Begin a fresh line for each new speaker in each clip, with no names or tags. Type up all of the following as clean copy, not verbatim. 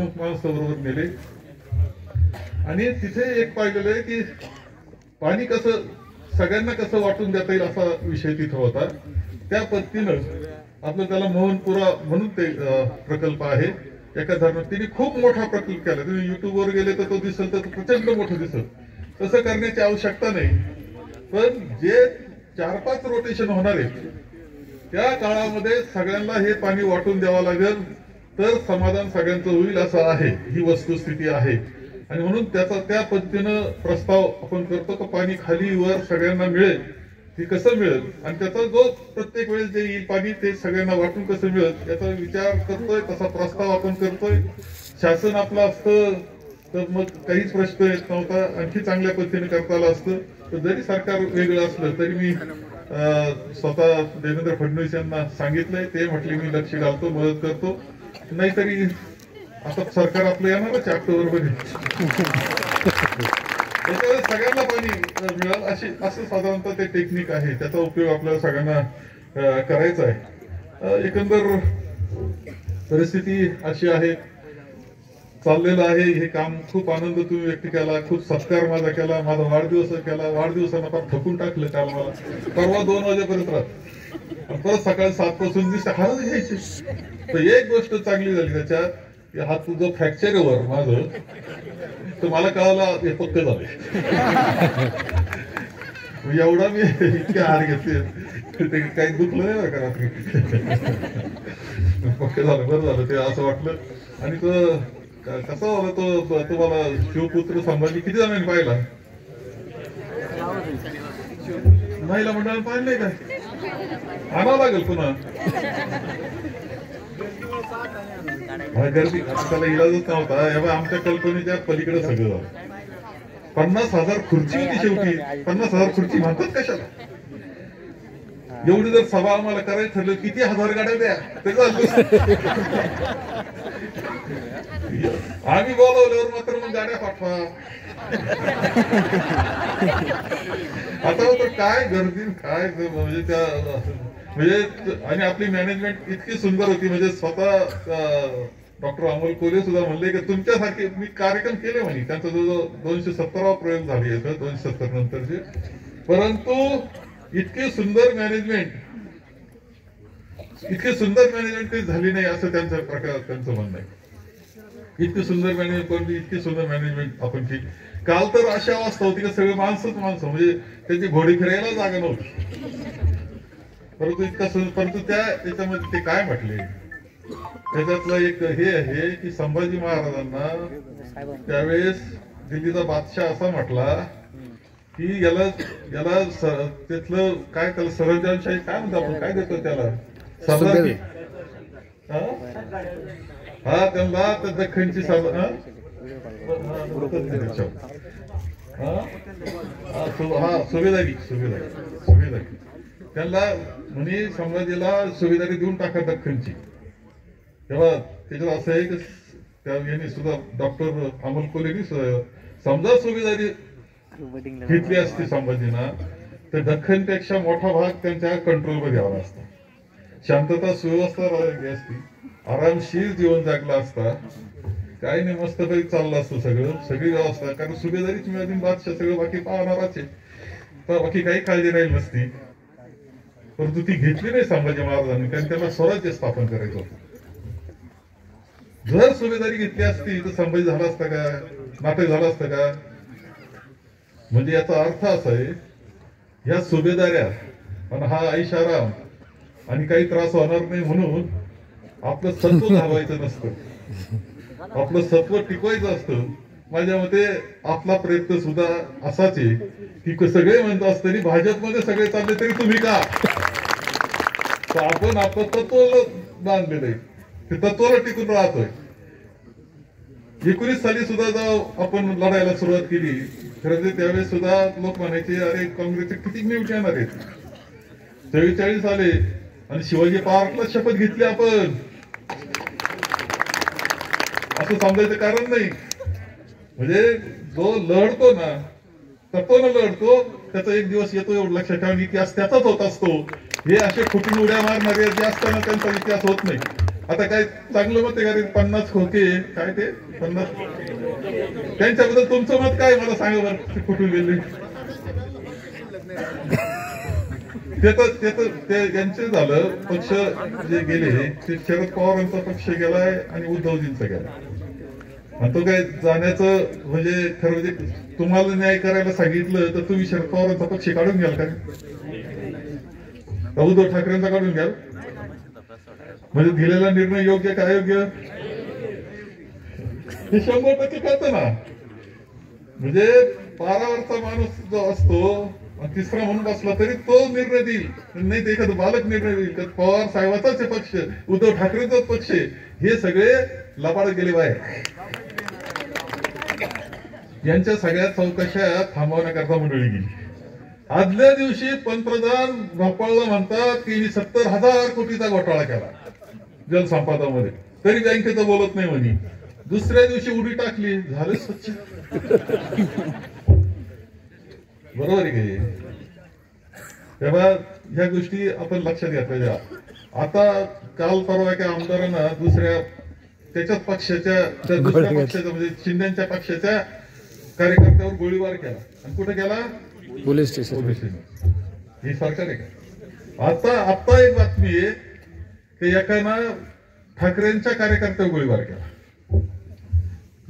माणसाबरोबर नेले आणि तिथे एक पाहिलेलं आहे की पाणी कसं सगळ्यांना कसं वाटून देता येईल असा विषय तिथे होता. त्या पद्धतीनं आपलं त्याला मोहनपुरा म्हणून ते प्रकल्प आहे. एका धरणात तिने खूप मोठा प्रकल्प केला. तुम्ही युट्यूबवर गेले तर तो दिसेल तर प्रचंड मोठं दिसेल. तसं करण्याची आवश्यकता नाही, पण जे 4-5 रोटेशन होणार आहेत त्या काळामध्ये सगळ्यांना हे पाणी वाटून द्यावं लागेल तर समाधान सगळ्यांचं होईल असं आहे. ही वस्तुस्थिती आहे आणि म्हणून त्याचा त्या पद्धतीनं प्रस्ताव आपण करतो की पाणी खाली वर सगळ्यांना मिळेल. ती कसं मिळेल आणि त्याचा जो प्रत्येक वेळेस जे येईल पाणी ते सगळ्यांना वाटून कसं मिळेल याचा विचार करतोय. तसा प्रस्ताव आपण करतोय. शासन आपलं असतं तर मग काहीच प्रश्न येत नव्हता. आणखी चांगल्या पद्धतीने करता आलं असतं. तर जरी सरकार वेगळं असलं तरी मी स्वतः देवेंद्र फडणवीस यांना सांगितलंय. ते म्हटले मी लक्ष घालतो, मदत करतो. नाहीतरी आता सरकार आपलं येणारच ऑक्टोबर मध्ये त्याच्यावर सगळ्यांना पाणी मिळाल असं साधारणतः ते टेक्निक आहे. त्याचा उपयोग आपल्याला सगळ्यांना करायचा आहे. एकंदर परिस्थिती अशी आहे, चाललेलं आहे हे काम. खूप आनंद तुम्ही व्यक्त केला, खूप सत्कार माझा केला, माझा वाढदिवस केला. वाढदिवसाला फार थकून टाकलं काल मला. परवा 2 वाजेपर्यंत राहत परत सकाळी 7 पासून दिसते हारच घ्यायची. तर एक गोष्ट चांगली झाली त्याच्यात, हा तुझं फ्रॅक्चर वर माझं तर मला कळालं हे पक्क झाले. एवढा मी इतके हार घेतले ते काही दुखलं नाही बरं का रात्री. पक्क झालं, बरं झालं ते असं वाटलं. आणि तो कसा झाला तो तुम्हाला शिवपुत्र संभाजी किती जणांनी पाहिला? महिला मंडळाने पाहिलं नाही काय? आणावं लागेल पुन्हा. गर्दी त्याला इलाजच नव्हता. आमच्या कल्पनेच्या पलीकडे सगळं झालं. 50,000 खुर्ची होती शेवटी. 50,000 खुर्ची म्हणतात कशाला? एवढी जर सभा आम्हाला करायचं ठरलं किती 1000 गाड्या द्या ते झालं. आम्ही बोलावल्यावर मात्र मग गाड्या पाठवा. आता होतं काय गर्दी काय म्हणजे त्या म्हणजे. आणि आपली मॅनेजमेंट इतकी सुंदर होती. म्हणजे स्वतः डॉक्टर अमोल कोल्हे सुद्धा म्हणले की तुमच्यासारखे मी कार्यक्रम केले म्हणे. त्यांचा जो 270वा प्रयोग झाले 270 नंतरचे. परंतु इतकी सुंदर मॅनेजमेंट काही झाली नाही असं त्यांचं म्हणणं आहे. इतकी सुंदर मॅनेजमेंट इतकी सुंदर मॅनेजमेंट आपण केली. काल तर अशी अवस्था होती की सगळे माणसं म्हणजे त्यांची घोडी फिरायला जागा नव्हती. परंतु त्याच्यामध्ये ते काय म्हटले त्याच्यातलं एक हे आहे की संभाजी महाराजांना त्यावेळेस दिल्लीचा बादशाह असा म्हटला की याला तिथलं काय त्याला सरंजामशाही काय म्हणतो आपण काय देतो त्याला सरदार. हा त्यांना त्या दख्खनची सुभेदारी त्यांना म्हणे संभाजीला सुभेदारी देऊन टाका दख्खनची. तेव्हा त्याच्यात असं आहे की यांनी सुद्धा डॉक्टर अमोल कोल्हेनी समजा सुभेदारी घेतली असती संभाजीना तर दख्खनपेक्षा मोठा भाग त्यांच्या कंट्रोलमध्ये आला असता. शांतता सुव्यवस्था राहिली असती. आरामशीर जीवन जगला असता. काही नाही मस्तपैकी चाललं असतं सगळी व्यवस्था. कारण सुभेदारीच मिळाली बादशाह सगळं बाकी पाहणारच आहे तर बाकी काही काळजी राहील नसती. परंतु ती घेतली नाही संभाजी महाराजांनी कारण त्यांना स्वराज्य स्थापन करायचं होतं. जर सुभेदारी घेतली असती तर संभाजी झाला असता का? नाटक झालं असतं का? म्हणजे याचा अर्थ असा आहे ह्या सुभेदाऱ्या आणि हा ऐशाराम आणि काही त्रास होणार नाही म्हणून आपलं सत्व घालवायचं नसतं. आपलं सत्व टिकवायचं असतं. माझ्या मते आपला प्रयत्न सुद्धा असाच आहे की सगळे म्हणत असताना भाजपमध्ये सगळे चालले तरी तुम्ही का? तर आपण आपलं तत्व बांधलेलं आहे. ते तत्वाला टिकून राहतोय. 19 साली सुद्धा जेव्हा आपण लढायला सुरुवात केली खरं त्यावेळेस सुद्धा लोक म्हणायचे अरे काँग्रेसचे किती न्यूज येणार आहेत. 44 आले आणि शिवाजी पार्कला शपथ घेतली आपण असं समजायचं कारण नाही. म्हणजे जो लढतो ना तत्वानं लढतो त्याचा एक दिवस येतो एवढं लक्षात ठेवा. इतिहास त्याचाच होत असतो. हे असे फुटून उड्या मारणारे जे असताना त्यांचा इतिहास होत नाही. आता काय चांगलं मत आहे का 50 खोके काय ते 50 त्यांच्याबद्दल तुमचं मत काय मला सांगा बरं कुठून गेले ते यांचे झालं पक्ष जे गेले ते शरद पवारांचा पक्ष गेलाय आणि उद्धवजींचा गेलाय आणि तो काय जाण्याचं म्हणजे खरं म्हणजे तुम्हाला न्याय करायला सांगितलं तर तुम्ही शरद पवारांचा पक्ष काढून घ्याल का उद्धव ठाकरेंचा काढून घ्याल म्हणजे दिलेला निर्णय योग्य का अयोग्य हे 100% कळतं ना म्हणजे 12 वर्षाचा माणूस जो असतो तिसरा म्हणून बसला तरी तो निर्णय देईल नाही ते एखादं बालक निर्णय देईल तर पवार साहेबाचाच पक्ष उद्धव ठाकरेंचाच पक्ष हे सगळे लबाड गेले बाहेर यांच्या सगळ्या चौकशा थांबवण्याकरता मंडळी गेली आदल्या दिवशी पंतप्रधान भोपाळला म्हणतात की 70,000 कोटीचा घोटाळा केला जलसंपदामध्ये तरी बँकेचं बोलत नाही म्हणे दुसऱ्या दिवशी उडी टाकली झालं स्वच्छ बरोबर आहे तेव्हा ह्या गोष्टी आपण लक्षात घेतल्या आता काल परवा एका आमदारांना दुसऱ्या त्याच्याच पक्षाच्या दुसऱ्या पक्षाच्या म्हणजे शिंदेच्या पक्षाच्या कार्यकर्त्यावर गोळीबार केला आणि कुठे गेला पोलीस स्टेशन ही सरकार आहे का आता एक बातमी आहे की एकानं ठाकरेंच्या कार्यकर्त्यावर गोळीबार केला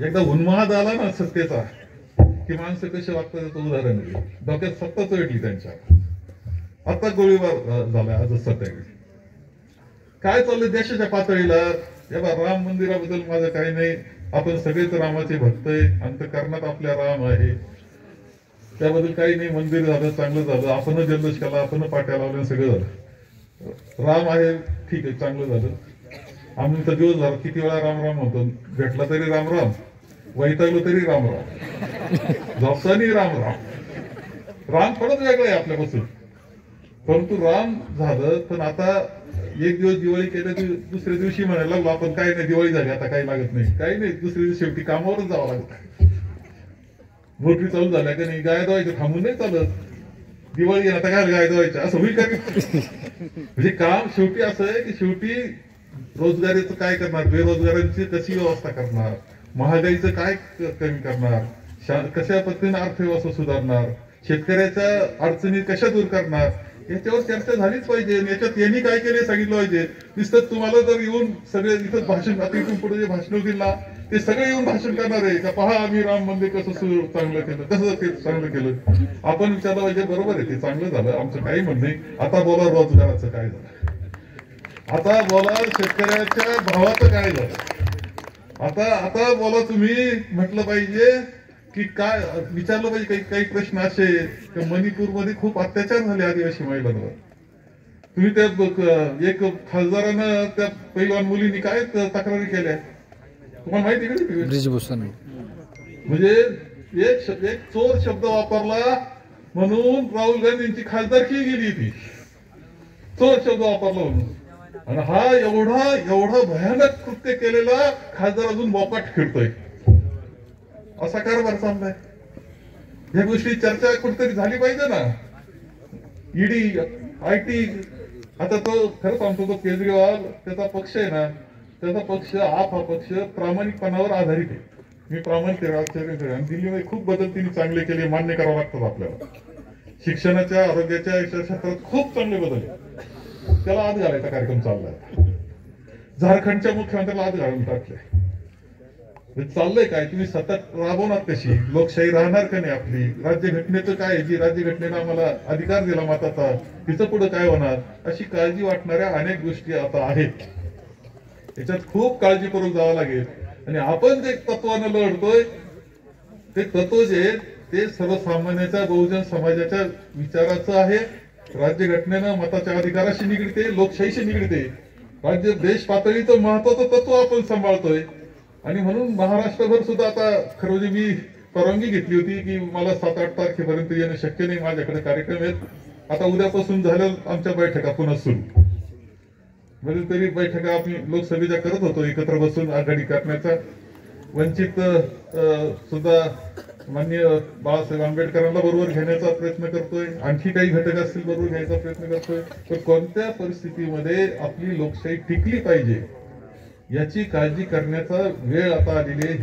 एकदा उन्माद आला ना सत्तेचा की माणसं कसे वागतात त्याचं उदाहरण दिलं डोक्यात सत्ता चढली त्यांच्या आता गोळीबार झाला आज सध्या काय चाललंय देशाच्या पातळीला राम मंदिराबद्दल माझं काही नाही आपण सगळेच रामाचे भक्त आहे अंतःकरणात आपल्या राम आहे त्याबद्दल काही नाही मंदिर झालं चांगलं झालं आपण जल्लोष केला आपण पाट्या लावल्या सगळं झालं राम आहे ठीक आहे चांगलं झालं आम्ही तर दिवस झाला किती वेळा राम राम म्हणतो भेटला तरी राम राम वैतागलो तरी राम राम झोपतानी राम राम राम थोडंच वेगळं आहे आपल्यापासून परंतु राम झालं पण आता एक दिवस दिवाळी केलं की दुसऱ्या दिवशी म्हणायला लागलो आपण काही नाही दिवाळी झाली आता काही लागत नाही काही नाही दुसऱ्या दिवशी शेवटी कामावरच जावं लागतं मोटरी चालू झाल्या का नाही गाय धुवायचं थांबून नाही चालत दिवाळी आता काय गाय धुवायच्या असं होईल का म्हणजे काम शेवटी असं आहे की शेवटी रोजगारीचं काय करणार बेरोजगारांची कशी व्यवस्था करणार महागाईचं काय कमी करणार कशा पद्धतीने अर्थव्यवस्था सुधारणार शेतकऱ्याच्या अडचणी कशा दूर करणार याच्यावर चर्चा झालीच पाहिजे याच्यात यांनी काय केले सांगितलं पाहिजे नुसतं तुम्हाला जर येऊन सगळे इथं भाषण आता इथून पुढे जे भाषण होतील ना ते सगळे येऊन भाषण करणार आहे का पहा आम्ही राम मंदिर कसं चांगलं केलं कसं ते चांगलं केलं आपण विचारलं पाहिजे बरोबर आहे ते चांगलं झालं आमचं काही म्हणणं नाही आता बोला रोजगाराचं काय झालं आता बोला शेतकऱ्याच्या भावाचं काय झालं आता बोला तुम्ही म्हटलं पाहिजे की काय विचारलं पाहिजे काही प्रश्न असे की मणिपूरमध्ये खूप अत्याचार झाले आदिवासी महिलांवर तुम्ही त्या एक खासदारानं त्या पैलवान मुलींनी काय तक्रारी केल्या तुम्हाला माहिती का ब्रिजभूषण म्हणजे एक चोर शब्द वापरला म्हणून राहुल गांधींची खासदारकी गेली ती चोर शब्द वापरला म्हणून आणि हा एवढा भयानक कृत्य केलेला खासदार अजून मोकाट खेळतोय असा कारभार चाललाय या गोष्टी चर्चा कुठेतरी झाली पाहिजे ना ईडी आयटी आता तो खरं सांगतो तो केजरीवाल त्याचा पक्ष आहे ना त्याचा पक्ष आप हा पक्ष प्रामाणिकपणावर आधारित आहे मी प्रामाणिक आणि दिल्लीमध्ये खूप बदल तिने चांगले केले मान्य करावं लागतात आपल्याला शिक्षणाच्या आरोग्याच्या क्षेत्रात खूप चांगले बदल त्याला आत घालायचा कार्यक्रम चाललाय झारखंडच्या मुख्यमंत्र्याला आत घालून टाकलंय चाललंय काय तुम्ही सतत राबवणार कशी लोकशाही राहणार का नाही आपली राज्यघटनेचं काय जी राज्यघटनेनं आम्हाला अधिकार दिला मताचा तिचं पुढे काय होणार अशी काळजी वाटणाऱ्या अनेक गोष्टी आता आहेत याच्यात खूप काळजीपूर्वक जावं लागेल आणि आपण जे तत्वानं लढतोय ते तत्व जे ते सर्वसामान्याच्या बहुजन समाजाच्या विचाराचं आहे राज्यघटनेनं मताच्या अधिकाराशी निगडीते लोकशाहीशी निगडीते राज्य देश पातळीचं महत्वाचं तत्व आपण सांभाळतोय आणि म्हणून महाराष्ट्रभर सुद्धा आता खरं म्हणजे मी परवानगी घेतली होती की मला 7-8 तारखेपर्यंत येणं शक्य नाही माझ्याकडे कार्यक्रम आहेत आता उद्यापासून झाल्या आमच्या बैठका पुन्हा सुरू म्हणजे तरी बैठका आम्ही लोकसभेच्या करत होतो एकत्र बसून आघाडी करण्याचा वंचित सुद्धा माननीय बाळासाहेब आंबेडकरांना बरोबर घेण्याचा प्रयत्न करतोय आणखी काही घटक असतील बरोबर घ्यायचा प्रयत्न करतोय तर कोणत्या परिस्थितीमध्ये आपली लोकशाही टिकली पाहिजे याची काळजी करण्याचा वेळ आता आलेली आहे.